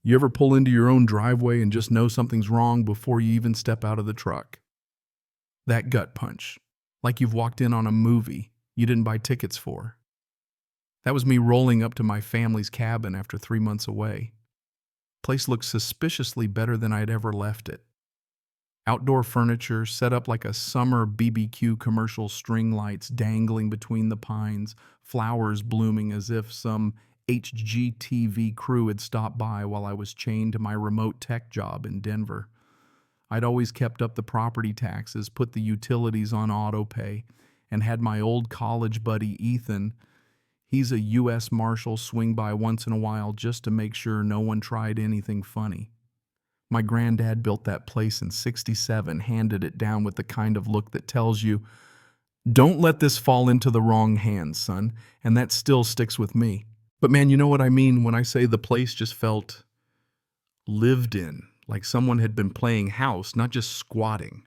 You ever pull into your own driveway and just know something's wrong before you even step out of the truck? That gut punch, like you've walked in on a movie you didn't buy tickets for. That was me rolling up to my family's cabin after 3 months away. Place looked suspiciously better than I'd ever left it. Outdoor furniture set up like a summer BBQ commercial, string lights dangling between the pines, flowers blooming as if some HGTV crew had stopped by while I was chained to my remote tech job in Denver. I'd always kept up the property taxes, put the utilities on auto pay, and had my old college buddy Ethan, he's a U.S. Marshal, swing by once in a while just to make sure no one tried anything funny. My granddad built that place in '67, handed it down with the kind of look that tells you, don't let this fall into the wrong hands, son, and that still sticks with me. But man, you know what I mean when I say the place just felt lived in, like someone had been playing house, not just squatting.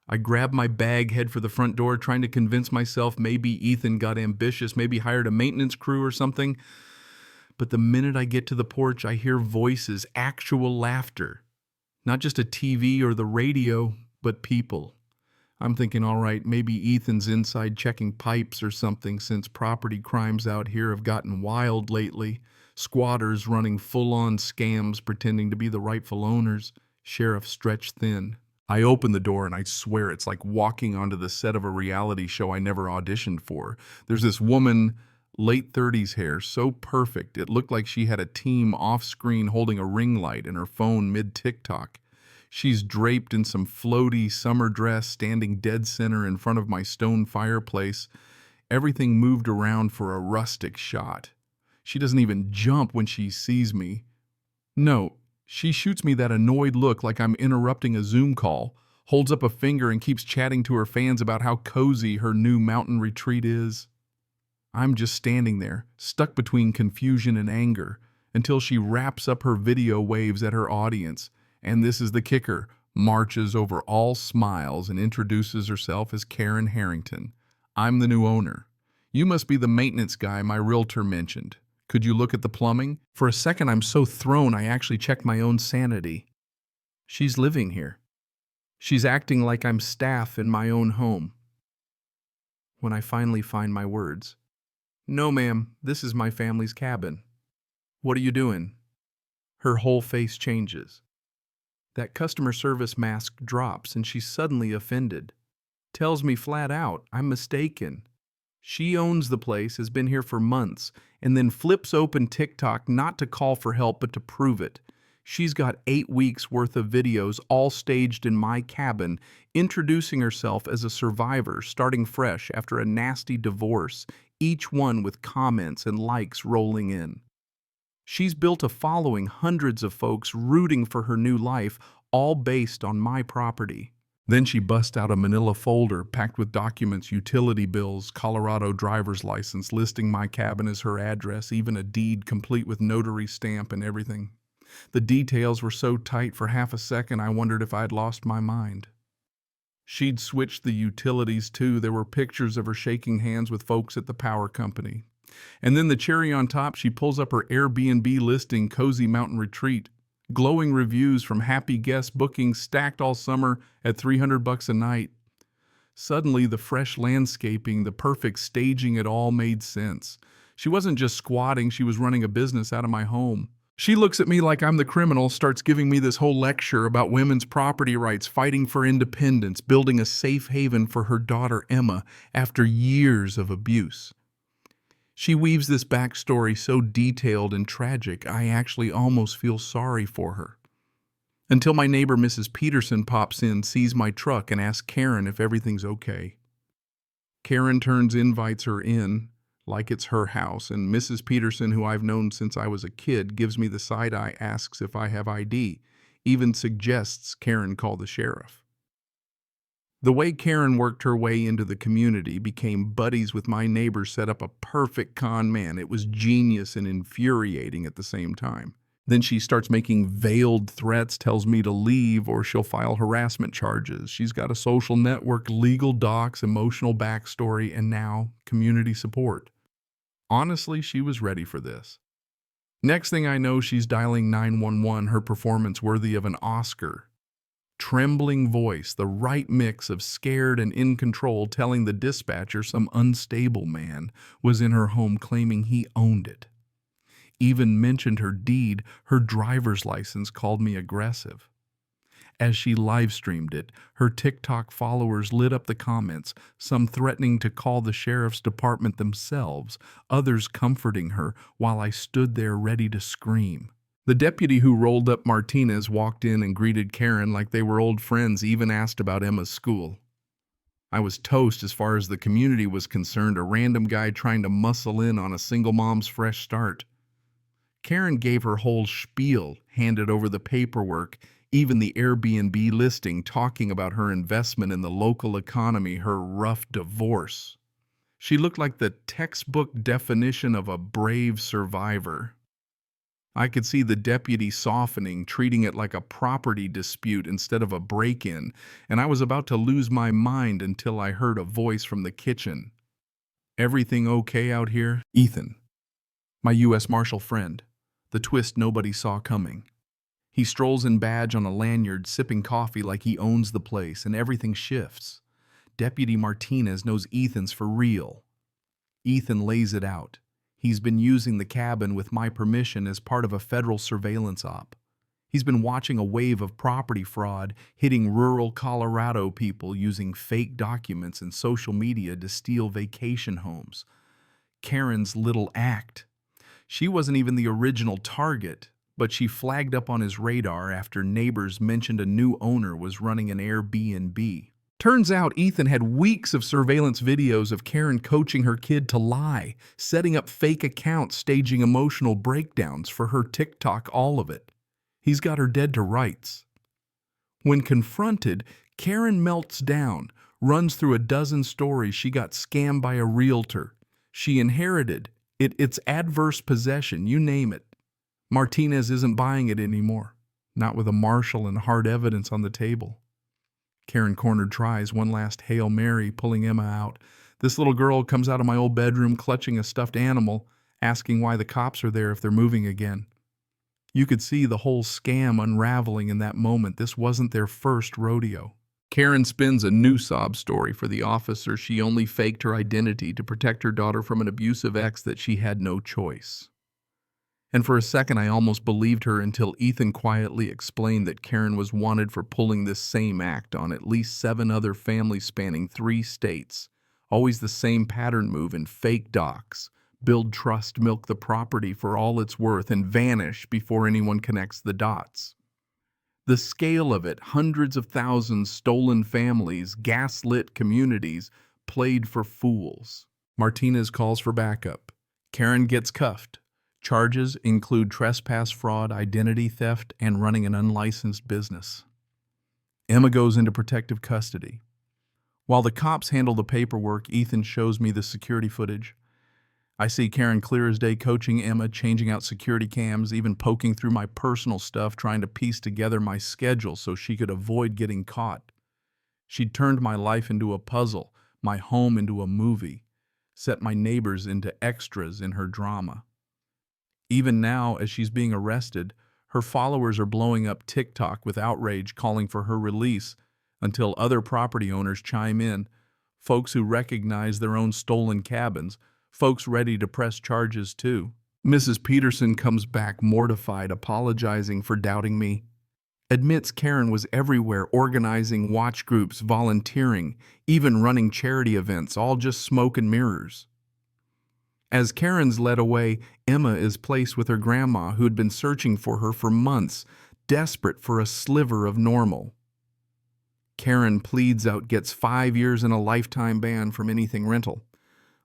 I grabbed my bag, head for the front door, trying to convince myself maybe Ethan got ambitious, maybe hired a maintenance crew or something. But the minute I get to the porch, I hear voices, actual laughter. Not just a TV or the radio, but people. I'm thinking, all right, maybe Ethan's inside checking pipes or something, since property crimes out here have gotten wild lately. Squatters running full-on scams pretending to be the rightful owners. Sheriff stretched thin. I open the door and I swear it's like walking onto the set of a reality show I never auditioned for. There's this woman, late 30s hair, so perfect it looked like she had a team off-screen holding a ring light in her phone mid-TikTok. She's draped in some floaty summer dress, standing dead center in front of my stone fireplace. Everything moved around for a rustic shot. She doesn't even jump when she sees me. No, she shoots me that annoyed look like I'm interrupting a Zoom call, holds up a finger and keeps chatting to her fans about how cozy her new mountain retreat is. I'm just standing there, stuck between confusion and anger, until she wraps up her video, waves at her audience, and this is the kicker, marches over all smiles and introduces herself as Karen Harrington. I'm the new owner. You must be the maintenance guy my realtor mentioned. Could you look at the plumbing? For a second, I'm so thrown I actually checked my own sanity. She's living here. She's acting like I'm staff in my own home. When I finally find my words. No, ma'am, this is my family's cabin. What are you doing? Her whole face changes. That customer service mask drops and she's suddenly offended. Tells me flat out, I'm mistaken. She owns the place, has been here for months, and then flips open TikTok not to call for help but to prove it. She's got 8 weeks worth of videos all staged in my cabin, introducing herself as a survivor starting fresh after a nasty divorce, each one with comments and likes rolling in. She's built a following, hundreds of folks rooting for her new life, all based on my property. Then she busts out a manila folder packed with documents, utility bills, Colorado driver's license, listing my cabin as her address, even a deed complete with notary stamp and everything. The details were so tight for half a second I wondered if I'd lost my mind. She'd switched the utilities too. There were pictures of her shaking hands with folks at the power company. And then the cherry on top, she pulls up her Airbnb listing, Cozy Mountain Retreat. Glowing reviews from happy guest bookings stacked all summer at $300 a night. Suddenly, the fresh landscaping, the perfect staging, it all made sense. She wasn't just squatting, she was running a business out of my home. She looks at me like I'm the criminal, starts giving me this whole lecture about women's property rights, fighting for independence, building a safe haven for her daughter Emma after years of abuse. She weaves this backstory so detailed and tragic, I actually almost feel sorry for her. Until my neighbor Mrs. Peterson pops in, sees my truck, and asks Karen if everything's okay. Karen invites her in, like it's her house, and Mrs. Peterson, who I've known since I was a kid, gives me the side eye, asks if I have ID, even suggests Karen call the sheriff. The way Karen worked her way into the community, became buddies with my neighbors, set up a perfect con man. It was genius and infuriating at the same time. Then she starts making veiled threats, tells me to leave or she'll file harassment charges. She's got a social network, legal docs, emotional backstory, and now community support. Honestly, she was ready for this. Next thing I know, she's dialing 911, her performance worthy of an Oscar. Trembling voice, the right mix of scared and in control, telling the dispatcher some unstable man was in her home claiming he owned it. Even mentioned her deed, her driver's license, called me aggressive. As she live-streamed it, her TikTok followers lit up the comments, some threatening to call the sheriff's department themselves, others comforting her while I stood there ready to scream. The deputy who rolled up Martinez walked in and greeted Karen like they were old friends, even asked about Emma's school. I was toast as far as the community was concerned, a random guy trying to muscle in on a single mom's fresh start. Karen gave her whole spiel, handed over the paperwork, even the Airbnb listing, talking about her investment in the local economy, her rough divorce. She looked like the textbook definition of a brave survivor. I could see the deputy softening, treating it like a property dispute instead of a break-in, and I was about to lose my mind until I heard a voice from the kitchen. "Everything okay out here?" Ethan, my U.S. Marshal friend, the twist nobody saw coming. He strolls in badge on a lanyard, sipping coffee like he owns the place, and everything shifts. Deputy Martinez knows Ethan's for real. Ethan lays it out. He's been using the cabin with my permission as part of a federal surveillance op. He's been watching a wave of property fraud hitting rural Colorado people using fake documents and social media to steal vacation homes. Karen's little act. She wasn't even the original target, but she flagged up on his radar after neighbors mentioned a new owner was running an Airbnb. Turns out Ethan had weeks of surveillance videos of Karen coaching her kid to lie, setting up fake accounts, staging emotional breakdowns for her TikTok, all of it. He's got her dead to rights. When confronted, Karen melts down, runs through a dozen stories she got scammed by a realtor. She inherited it, it's adverse possession, you name it. Martinez isn't buying it anymore, not with a Marshal and hard evidence on the table. Karen cornered tries one last Hail Mary, pulling Emma out. This little girl comes out of my old bedroom clutching a stuffed animal, asking why the cops are there if they're moving again. You could see the whole scam unraveling in that moment. This wasn't their first rodeo. Karen spins a new sob story for the officer. She only faked her identity to protect her daughter from an abusive ex that she had no choice. And for a second, I almost believed her until Ethan quietly explained that Karen was wanted for pulling this same act on at least 7 other families spanning 3 states. Always the same pattern move in fake docs. Build trust, milk the property for all it's worth, and vanish before anyone connects the dots. The scale of it, hundreds of thousands stolen families, gaslit communities, played for fools. Martinez calls for backup. Karen gets cuffed. Charges include trespass, fraud, identity theft, and running an unlicensed business. Emma goes into protective custody. While the cops handle the paperwork, Ethan shows me the security footage. I see Karen clear as day coaching Emma, changing out security cams, even poking through my personal stuff, trying to piece together my schedule so she could avoid getting caught. She'd turned my life into a puzzle, my home into a movie, set my neighbors into extras in her drama. Even now, as she's being arrested, her followers are blowing up TikTok with outrage, calling for her release, until other property owners chime in, folks who recognize their own stolen cabins, folks ready to press charges too. Mrs. Peterson comes back mortified, apologizing for doubting me. Admits Karen was everywhere, organizing watch groups, volunteering, even running charity events, all just smoke and mirrors. As Karen's led away, Emma is placed with her grandma, who had been searching for her for months, desperate for a sliver of normal. Karen pleads out, gets 5 years and a lifetime ban from anything rental.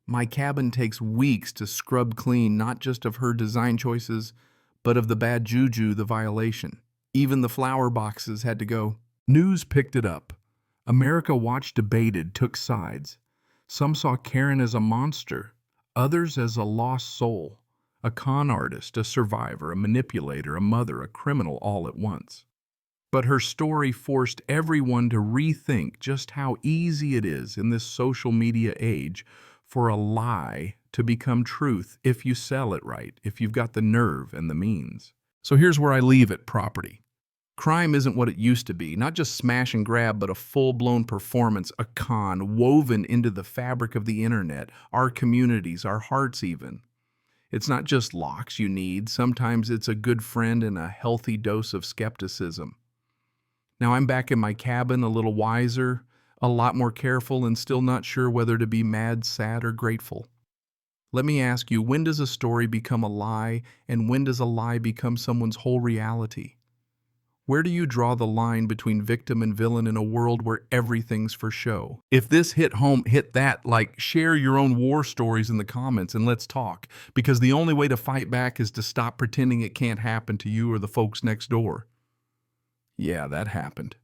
My cabin takes weeks to scrub clean, not just of her design choices, but of the bad juju, the violation. Even the flower boxes had to go. News picked it up. America Watch debated, took sides. Some saw Karen as a monster. Others as a lost soul, a con artist, a survivor, a manipulator, a mother, a criminal, all at once. But her story forced everyone to rethink just how easy it is in this social media age for a lie to become truth if you sell it right, if you've got the nerve and the means. So here's where I leave it: property. Crime isn't what it used to be, not just smash and grab, but a full-blown performance, a con woven into the fabric of the internet, our communities, our hearts even. It's not just locks you need, sometimes it's a good friend and a healthy dose of skepticism. Now I'm back in my cabin, a little wiser, a lot more careful, and still not sure whether to be mad, sad, or grateful. Let me ask you, when does a story become a lie, and when does a lie become someone's whole reality? Where do you draw the line between victim and villain in a world where everything's for show? If this hit home, hit that, share your own war stories in the comments and let's talk. Because the only way to fight back is to stop pretending it can't happen to you or the folks next door. Yeah, that happened.